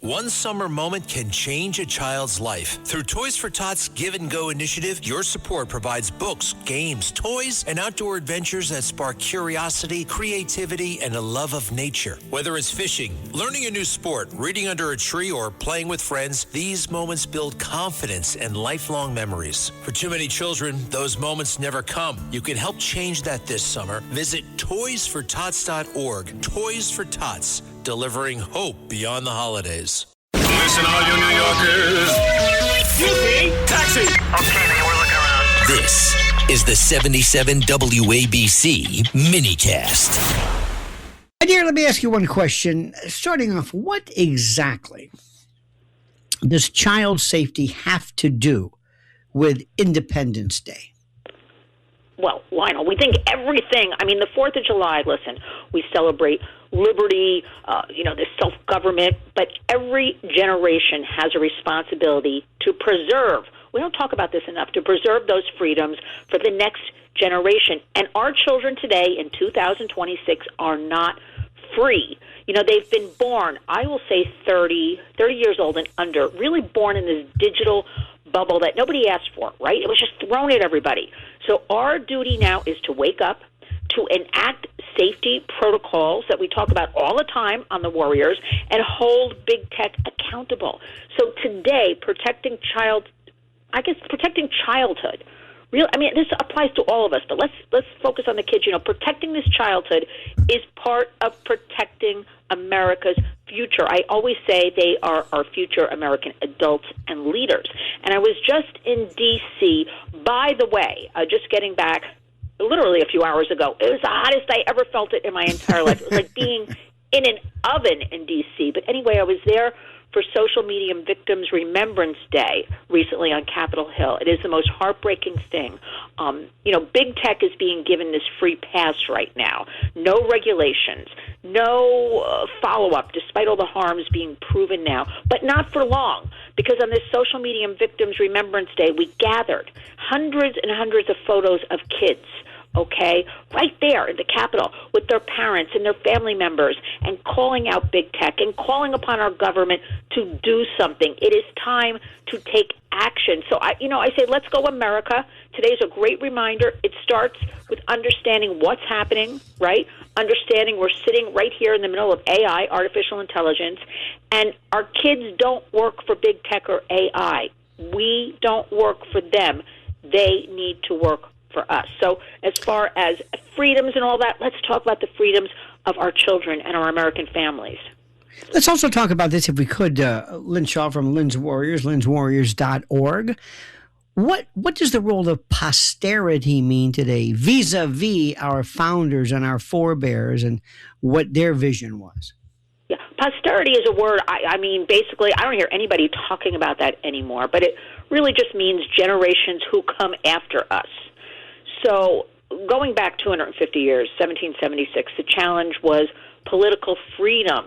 One summer moment can change a child's life. Through Toys for Tots Give and Go initiative, your support provides books, games, toys, and outdoor adventures that spark curiosity, creativity, and a love of nature. Whether it's fishing, learning a new sport, reading under a tree, or playing with friends, these moments build confidence and lifelong memories. For too many children, those moments never come. You can help change that this summer. Visit toysfortots.org. Toys for Tots, delivering hope beyond the holidays. Listen, all you New Yorkers. Excuse me, taxi. Okay, man, we're looking around. This is the 77 WABC minicast. My dear, let me ask you one question. Starting off, what exactly does child safety have to do with Independence Day? Well, Lionel, we think everything. I mean, the 4th of July, listen, we celebrate liberty, this self-government, but every generation has a responsibility to preserve. We don't talk about this enough, to preserve those freedoms for the next generation. And our children today in 2026 are not free. They've been born, I will say 30 years old and under, really born in this digital bubble that nobody asked for, right? It was just thrown at everybody. So our duty now is to wake up, to enact safety protocols that we talk about all the time on the Warriors, and hold big tech accountable. So today, protecting childhood. This applies to all of us, but let's focus on the kids. Protecting this childhood is part of protecting America's future. I always say they are our future American adults and leaders. And I was just in D.C., by the way, just getting back literally a few hours ago. It was the hottest I ever felt it in my entire life. It was like being in an oven in D.C. But anyway, I was there for Social Media Victims Remembrance Day recently on Capitol Hill. It is the most heartbreaking thing. Big tech is being given this free pass right now. No regulations, no follow-up, despite all the harms being proven now, but not for long, because on this Social Media Victims Remembrance Day, we gathered hundreds and hundreds of photos of kids, okay, right there in the Capitol with their parents and their family members, and calling out big tech and calling upon our government to do something. It is time to take action. So I say, let's go America. Today's a great reminder. It starts with understanding what's happening, right? Understanding we're sitting right here in the middle of AI, artificial intelligence, and our kids don't work for big tech or AI. We don't work for them. They need to work for us. So as far as freedoms and all that, let's talk about the freedoms of our children and our American families. Let's also talk about this, if we could. Lynn Shaw from Lynn's Warriors, lynswarriors.org. What does the role of posterity mean today vis-a-vis our founders and our forebears and what their vision was? Yeah, posterity is a word, basically, I don't hear anybody talking about that anymore, but it really just means generations who come after us. So going back 250 years, 1776, the challenge was political freedom.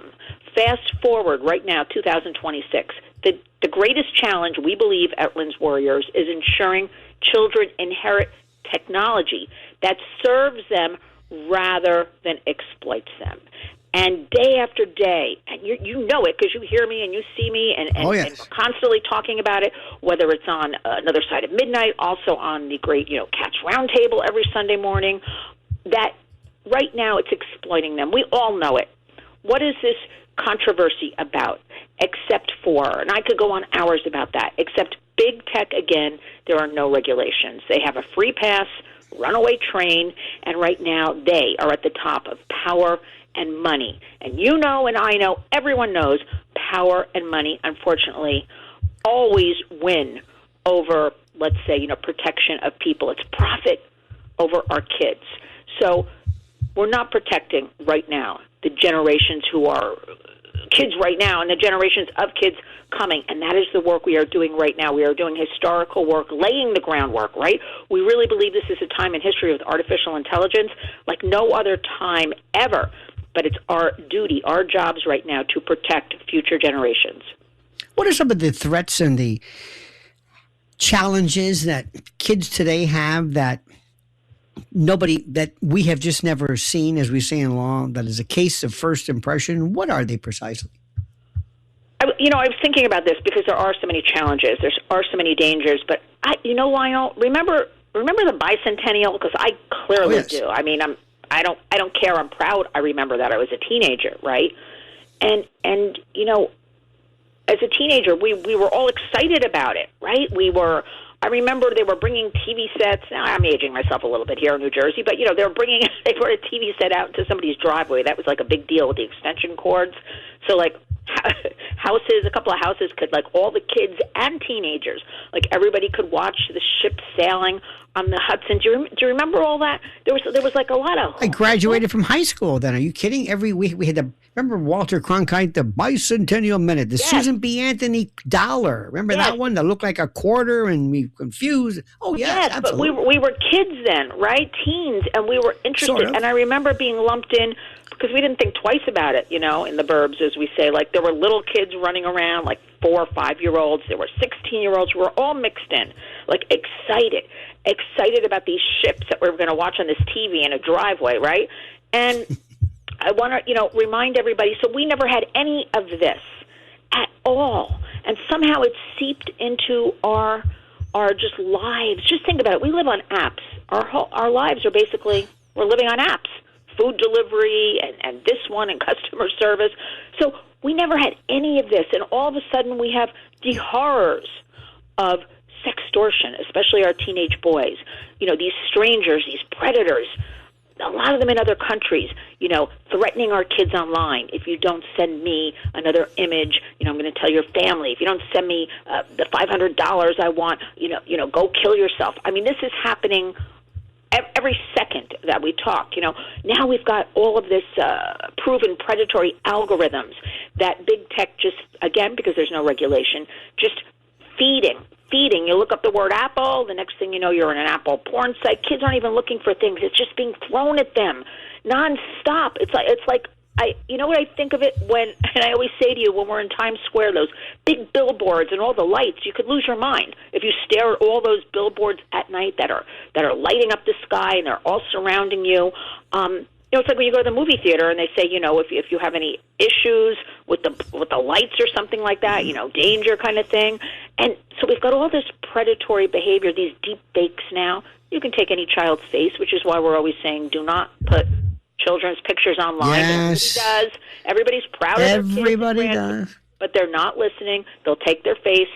Fast forward right now, 2026. The greatest challenge we believe at Lynn's Warriors is ensuring children inherit technology that serves them rather than exploits them. And day after day, and you know it because you hear me and you see me and yes. And we're constantly talking about it, whether it's on Another Side of Midnight, also on the great Cats Roundtable every Sunday morning, that right now it's exploiting them. We all know it. What is this controversy about? Except for, and I could go on hours about that, except big tech, again, there are no regulations. They have a free pass, runaway train, and right now they are at the top of power and money. And you know, and I know, everyone knows, power and money, unfortunately, always win over, let's say, protection of people. It's profit over our kids. So we're not protecting right now the generations who are kids right now and the generations of kids coming, and that is the work we are doing right now. We are doing historical work, laying the groundwork, right? We really believe this is a time in history with artificial intelligence like no other time ever, but it's our duty, our jobs right now to protect future generations. What are some of the threats and the challenges that kids today have that we have just never seen, as we say in law, that is a case of first impression? What are they precisely? I was thinking about this because there are so many challenges. There are so many dangers. But Lionel, remember the bicentennial? Because I clearly do. I mean, I don't care. I'm proud. I remember that I was a teenager, right? And as a teenager, we were all excited about it, right? I remember they were bringing TV sets. Now, I'm aging myself a little bit here in New Jersey, but, they brought a TV set out into somebody's driveway. That was like a big deal with the extension cords. So, like, a couple of houses could, like, all the kids and teenagers, like, everybody could watch the ship sailing on the Hudson. Do you remember all that? There was like a lot of... I graduated from high school then. Are you kidding? Every week we had remember Walter Cronkite, the Bicentennial Minute, the Susan B. Anthony dollar. Remember that one that looked like a quarter and we confused? Oh, yes, absolutely. But we were kids then, right? Teens, and we were interested. Sort of. And I remember being lumped in because we didn't think twice about it, in the burbs, as we say. Like, there were little kids running around, like 4 or 5-year-olds. There were 16-year-olds. We were all mixed in, like, excited about these ships that we were going to watch on this TV in a driveway, right? And I want to, remind everybody, so we never had any of this at all. And somehow it seeped into our just lives. Just think about it. We live on apps. Our lives are basically, we're living on apps. Food delivery and this one and customer service. So we never had any of this. And all of a sudden we have the horrors of sextortion, especially our teenage boys. These strangers, these predators, a lot of them in other countries, threatening our kids online. If you don't send me another image, I'm going to tell your family. If you don't send me the $500 I want, go kill yourself. I mean, this is happening every second that we talk. Now we've got all of this proven predatory algorithms that big tech just, again, because there's no regulation, just feeding. You look up the word Apple, the next thing you know, you're in an Apple porn site. Kids aren't even looking for things. It's just being thrown at them nonstop. It's like what I think of it and I always say to you, when we're in Times Square, those big billboards and all the lights, you could lose your mind if you stare at all those billboards at night that are lighting up the sky and they're all surrounding you. It's like when you go to the movie theater and they say, if you have any issues with the lights or something like that, danger kind of thing. And so we've got all this predatory behavior, these deep fakes now. You can take any child's face, which is why we're always saying do not put children's pictures online. Yes. Everybody does. Everybody's proud of their kids. Everybody does. But they're not listening. They'll take their face.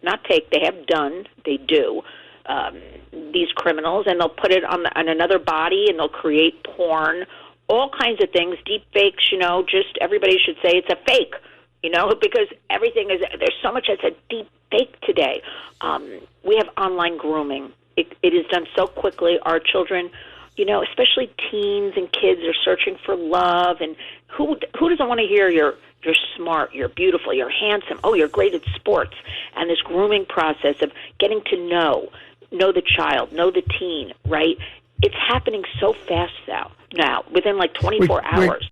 They have done. They do. These criminals, and they'll put it on another body, and they'll create porn, all kinds of things, deep fakes, just everybody should say it's a fake, because everything is, there's so much that's a deep fake today. We have online grooming. It is done so quickly. Our children, especially teens and kids, are searching for love, and who doesn't want to hear you're smart, you're beautiful, you're handsome, you're great at sports, and this grooming process of getting to know the child, know the teen, right? It's happening so fast now, within like 24 hours.